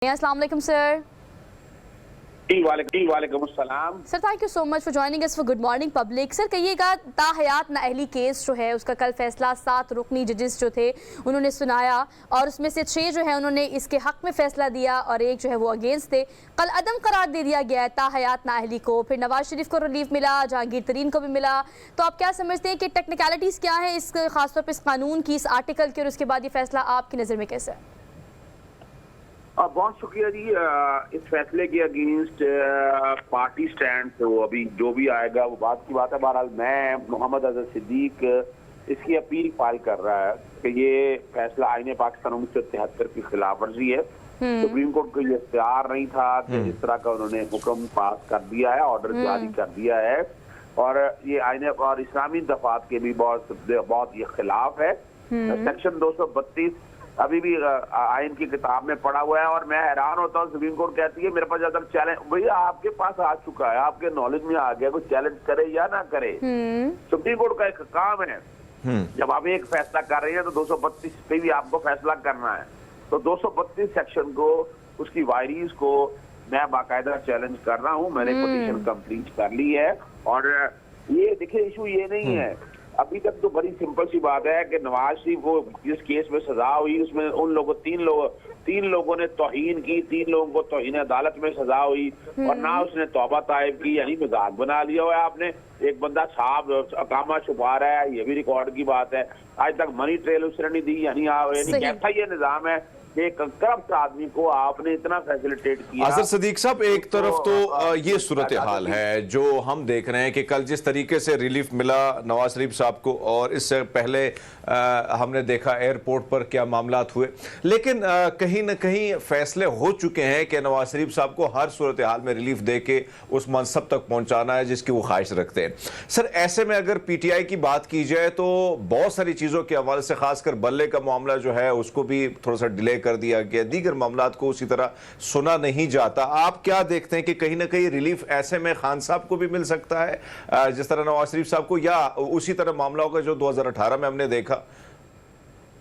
अस्सलाम वालेकुम सर। वालेकुम अस्सलाम। Sir thank you so much for joining us for good morning public. Sir कहिएगा, ताहयात नाअहली केस जो है उसका कल फैसला 7 रुकनी जजेस जो थे उन्होंने सुनाया और उसमें से 6 जो है उन्होंने इसके हक में फैसला दिया और 1 जो है वो अगेंस्ट थे। कल अदम करार दे दिया गया है ताहयात नाअहली को, फिर नवाज शरीफ को रिलीफ मिला, जहांगीर तरीन को भी मिला। तो आप क्या समझते हैं कि टेक्निकलिटीज़ क्या है इस खासतौर पर इस कानून की, इस आर्टिकल की, और उसके बाद ये फैसला आपकी नज़र में कैसा है? बहुत शुक्रिया जी। इस फैसले के अगेंस्ट पार्टी स्टैंड से वो अभी जो भी आएगा वो बात की बात है। बहरहाल मैं मोहम्मद अजहर सिद्दीक इसकी अपील फाइल कर रहा है कि ये फैसला आईने पाकिस्तान 1973 की खिलाफ वर्जी है। सुप्रीम कोर्ट को ये इख्तियार नहीं था कि इस तरह का उन्होंने हुक्म पास कर दिया है, ऑर्डर जारी कर दिया है, और ये आईने और इस्लामी दफात के भी बहुत ये खिलाफ है। सेक्शन 232 अभी भी आइन की किताब में पड़ा हुआ है और मैं हैरान होता हूँ। सुप्रीम कोर्ट कहती है मेरे पास ज्यादा चैलेंज, भैया आपके पास आ चुका है, आपके नॉलेज में आ गया, कोई चैलेंज करे या ना करे, सुप्रीम कोर्ट का एक काम है। जब आप एक फैसला कर रहे हैं तो 232 पे भी आपको फैसला करना है। तो 232 सेक्शन को, उसकी वायरीज को मैं बाकायदा चैलेंज कर रहा हूँ। मैंने पिटीशन कंप्लीट कर ली है। और ये देखिए, इशू ये नहीं है, अभी तक तो बड़ी सिंपल सी बात है कि नवाज शरीफ को जिस केस में सजा हुई उसमें उन लोगों तीन लोगों ने तौहीन की, 3 लोगों को तौहीन अदालत में सजा हुई और ना उसने तौबा ताइब की, यानी मजाक बना लिया हुआ है आपने। एक बंदा साहब अकामा छुपा रहा है, ये भी रिकॉर्ड की बात है। आज तक मनी ट्रेल उसने नहीं दी, यानी कैसा ये निजाम है कि एक करप्ट आदमी को आपने इतना फैसिलिटेट किया। आज़र सिद्दीक साहब, एक तरफ तो ये सूरत हाल है जो हम देख रहे हैं कि कल जिस तरीके से रिलीफ मिला नवाज शरीफ साहब को, और इससे पहले हमने देखा एयरपोर्ट पर क्या मामलात हुए, लेकिन कहीं ना कहीं फैसले हो चुके हैं कि नवाज शरीफ साहब को हर सूरत हाल में रिलीफ दे के उस मनसब तक पहुंचाना है जिसकी वो ख्वाहिश रखते हैं। सर ऐसे में अगर पीटीआई की बात की जाए तो बहुत सारी चीज़ों के हवाले से, खासकर बल्ले का मामला जो है उसको भी थोड़ा सा डिले कर दिया गया, दीगर मामलात को उसी तरह सुना नहीं जाता। आप क्या देखते हैं कि कहीं ना कहीं रिलीफ ऐसे में खान साहब को भी मिल सकता है जिस तरह नवाज शरीफ साहब को, या उसी तरह मामला होगा जो 2018 में हमने देखा?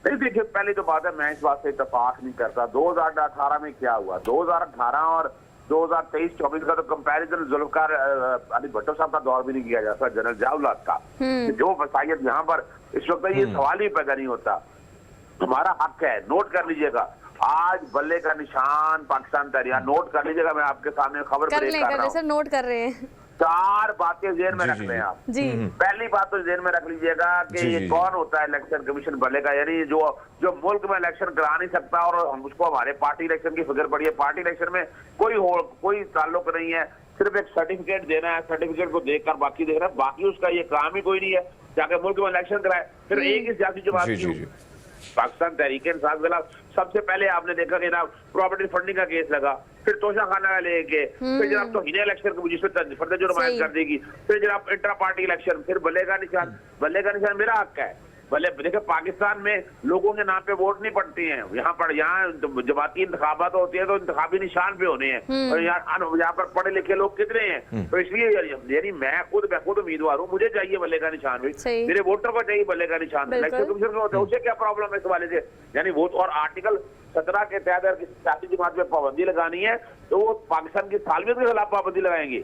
नहीं देखिए, पहली तो बात है मैं इस बात से इत्तेफाक नहीं करता। 2018 में क्या हुआ, 2018 और 2023-24 का तो कंपैरिजन जुल्फकार अली भट्टो साहब का दौर भी नहीं किया जा सकता, जनरल जियाउल-हक का। जो वसायत यहाँ पर इस वक्त ये सवाल ही पैदा नहीं होता। हमारा हक है, नोट कर लीजिएगा, आज बल्ले का निशान पाकिस्तान तहरीक, नोट कर लीजिएगा, मैं आपके सामने खबर ब्रेक कर रहा हूं। सर नोट कर रहे हैं। 4 बातें जेहन में रख लें आप जी। पहली बात तो जेहन में रख लीजिएगा कि ये कौन होता है इलेक्शन कमीशन बल्ले का, यानी जो मुल्क में इलेक्शन करा नहीं सकता और हम उसको हमारे पार्टी इलेक्शन की फिक्र पड़ी है। पार्टी इलेक्शन में कोई ताल्लुक नहीं है, सिर्फ एक सर्टिफिकेट देना है, सर्टिफिकेट को देखकर बाकी देखना है, बाकी उसका ये काम ही कोई नहीं है जाके मुल्क में इलेक्शन कराए। फिर एक ही सियासी जमात पाकिस्तान तहरीक इंसाफ के खिलाफ सबसे पहले आपने देखा कि ना प्रॉपर्टी फंडिंग का केस लगा, फिर तोशा खाना लेके, फिर जनाब तो हिने इलेक्शन को जिसमें फर्द जुर्माना कर देगी, फिर जनाब इंट्रा पार्टी इलेक्शन, फिर बल्ले का निशान मेरा हक है। भले देखिए, पाकिस्तान में लोगों के नाम पे वोट नहीं पड़ती हैं, यहाँ जमाती इंतखाबात होती है तो इंतखाबी निशान पे होने हैं, और यहाँ पर पढ़े लिखे लोग कितने हैं। तो इसलिए यानी मैं खुद उम्मीदवार हूँ, मुझे चाहिए बल्ले का निशान भी, मेरे वोटर को चाहिए बल्ले का निशान। इलेक्शन कमीशन को होता है, उसे क्या प्रॉब्लम है इस वाले से, यानी वोट। और आर्टिकल 17 के तहत अगर किसी सियासी जमात में पाबंदी लगानी है तो वो पाकिस्तान की सालमियत के खिलाफ पाबंदी लगाएंगे।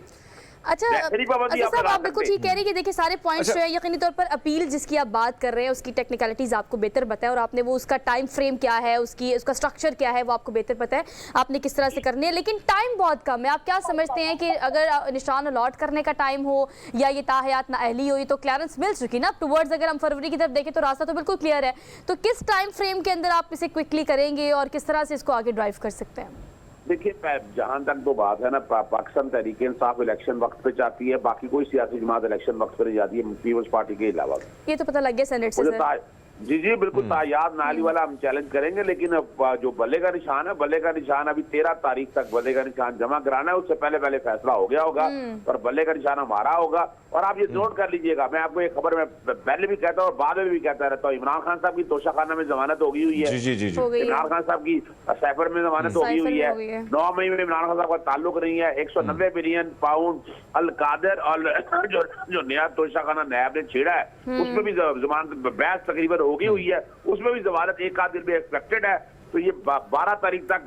अच्छा साहब, आप बिल्कुल ठीक कह रही है कि देखिए सारे पॉइंट्स जो है यकीनी तौर पर अपील जिसकी आप बात कर रहे हैं उसकी टेक्निकलिटीज आपको बेहतर पता है, और आपने वो उसका टाइम फ्रेम क्या है, उसका स्ट्रक्चर क्या है वो आपको बेहतर पता है, आपने किस तरह से करनी है। लेकिन टाइम बहुत कम है। आप क्या समझते हैं कि अगर निशान अलॉट करने का टाइम हो या ये ताहयात नाअहली हो, तो क्लियरेंस मिल चुकी ना टुवर्ड्स, अगर हम फरवरी की तरफ देखें तो रास्ता तो बिल्कुल क्लियर है। तो किस टाइम फ्रेम के अंदर आप इसे क्विकली करेंगे और किस तरह से इसको आगे ड्राइव कर सकते हैं? देखिए, जहां तक तो बात है ना, पाकिस्तान तहरीक इंसाफ इलेक्शन वक्त पे चाहती है, बाकी कोई सियासी जमात इलेक्शन वक्त पे नहीं जाती है पीपल्स पार्टी के अलावा। ये तो पता लग गया सेनेट से। जी बिल्कुल, तायाद नाली वाला हम चैलेंज करेंगे, लेकिन जो बल्ले का निशान है, बल्ले का निशान अभी 13 तारीख तक बल्ले का निशान जमा कराना है, उससे पहले फैसला हो गया होगा और बल्ले का निशान हमारा होगा। और आप ये नोट कर लीजिएगा, मैं आपको एक खबर में पहले भी कहता हूँ और बाद में भी कहता रहता हूँ, इमरान खान साहब की तोशाखाना में जमानत होगी हुई है। इमरान खान साहब की सैफर में जमानत होगी हुई है। 9 मई में इमरान खान साहब का ताल्लुक नहीं है। 190 बिलियन पाउंड अल कादर और जो नया तोशाखाना नैब ने छेड़ा है उसमें भी जमानत बहस तकरीबन होगी हुई है, उसमें भी जमानत एक आध दिन में एक्सपेक्टेड है। तो ये 12 तारीख तक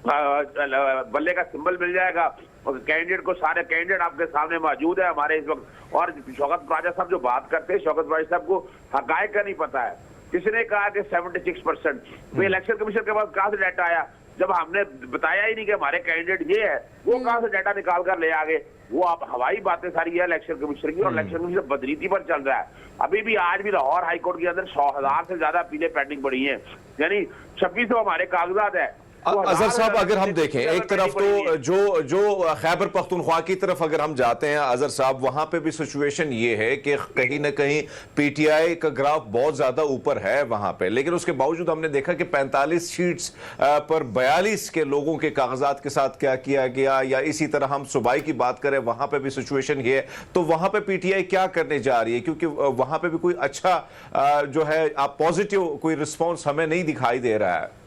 बल्ले का सिंबल मिल जाएगा और कैंडिडेट को, सारे कैंडिडेट आपके सामने मौजूद है हमारे इस वक्त। और शौकत राजा साहब जो बात करते हैं, शौकत राजा साहब को हकायक का नहीं पता है। किसने कहा कि 76%? भाई इलेक्शन कमीशन के पास कहां से डाटा आया जब हमने बताया ही नहीं कि हमारे कैंडिडेट ये है? वो कहां से डाटा निकाल कर ले आगे? वो आप हवाई बातें सारी है इलेक्शन कमीशन की, और इलेक्शन कमीशन बदरीती पर चल रहा है। अभी भी आज भी लाहौर हाईकोर्ट के अंदर 100,000 से ज्यादा अपीलें पेंडिंग पड़ी हैं, यानी 2600 हमारे कागजात है। अजहर साहब, अगर हम देखें एक तरफ तो जो खैबर पख्तूनख्वा की तरफ अगर हम जाते हैं अजहर साहब, वहां पे भी सिचुएशन ये है कि कहीं ना कहीं पीटीआई का ग्राफ बहुत ज्यादा ऊपर है वहां पे, लेकिन उसके बावजूद हमने देखा कि 45 सीट्स पर 42 के लोगों के कागजात के साथ क्या किया गया। या इसी तरह हम सूबाई की बात करें, वहां पे भी सिचुएशन ये है। तो वहां पे पीटीआई क्या करने जा रही है? क्योंकि वहां पे भी कोई अच्छा जो है पॉजिटिव कोई रिस्पॉन्स हमें नहीं दिखाई दे रहा है।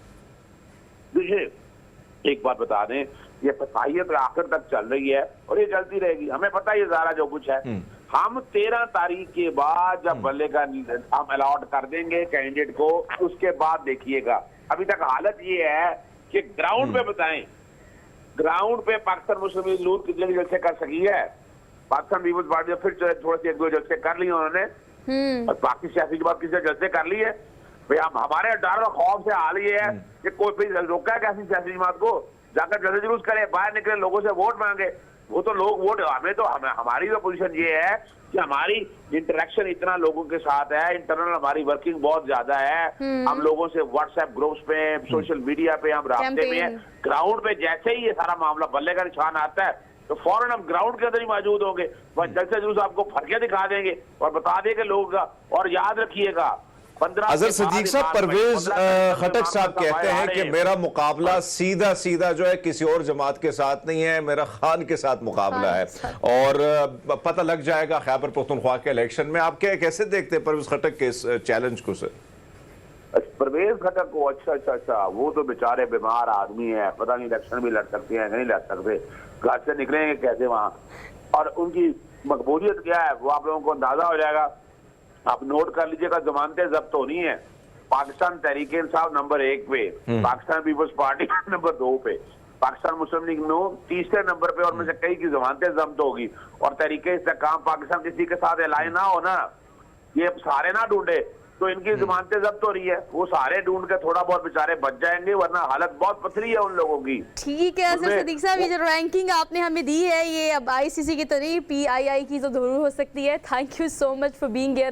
देखिए एक बात बता दें, ये फसाहियत आखिर तक चल रही है और ये चलती रहेगी। हमें पता है ये ज़ारा जो कुछ है। हम 13 तारीख के बाद जब बल्ले का हम अलॉट कर देंगे कैंडिडेट को, उसके बाद देखिएगा। अभी तक हालत ये है कि ग्राउंड पे बताएं, ग्राउंड पे पाकिस्तान मुस्लिम लीग नून कितने जलसे कर सकी है? पाकिस्तान पीपल्स पार्टी फिर थोड़े से 1-2 जलसे कर लिए उन्होंने, और बाकी सियासी के बाद किसी जलसे कर लिए। भाई हम हमारे डर और खौफ से हाल ये है कि कोई भी रोका है कैसी सियासी जमात को? जाकर जल्दी जुलूस करे, बाहर निकले, लोगों से वोट मांगे। वो तो लोग वोट, हमारी तो पोजीशन ये है कि हमारी इंटरेक्शन इतना लोगों के साथ है, इंटरनल हमारी वर्किंग बहुत ज्यादा है। हम लोगों से व्हाट्सएप ग्रुप्स पे, सोशल मीडिया पे हम रास्ते में हैं। ग्राउंड पे जैसे ही ये सारा मामला बल्ले का निशान आता है तो फौरन हम ग्राउंड के अंदर ही मौजूद होंगे, बस जल्द से जल्द आपको फर्क दिखा देंगे और बता देंगे लोगों का। और याद रखिएगा, अजहर सिद्दीक साहब, परवेज खटक साहब कहते हैं कि मेरा मुकाबला सीधा सीधा जो है किसी और जमात के साथ नहीं है, मेरा खान के साथ मुकाबला है और पता लग जाएगा खैबर पख्तूनख्वा के इलेक्शन में। आप कैसे देखते हैं परवेज खटक के इस चैलेंज को? सर परवेज खटक को अच्छा, वो तो बेचारे बीमार आदमी है, पता नहीं इलेक्शन भी लड़ सकते हैं नहीं लड़ सकते, घर से निकलेंगे कैसे वहां, और उनकी मकबूलियत क्या है वो आप लोगों को अंदाजा हो जाएगा। आप नोट कर लीजिएगा, जमानतें जब्त होनी है पाकिस्तान तहरीक इंसाफ नंबर 1 पे, पाकिस्तान पीपल्स पार्टी नंबर 2 पे, पाकिस्तान मुस्लिम लीग नून तीसरे नंबर पे, और में से कई की जमानतें जब्त होगी। और तरीके इस्तेकाम पाकिस्तान किसी के साथ एलाइन ना हो ना, ये सारे ना ढूंढे तो इनकी जमानतें जब्त हो रही है, वो सारे ढूंढ के थोड़ा बहुत बेचारे बच जाएंगे, वरना हालत बहुत पथरी है उन लोगों की। ठीक है अजहर सिद्दीक साहब, ये जो रैंकिंग आपने हमें दी है ये अब आईसीसी की तो नहीं, पीआईआई की तो जरूर हो सकती है। Thank you so much for being here.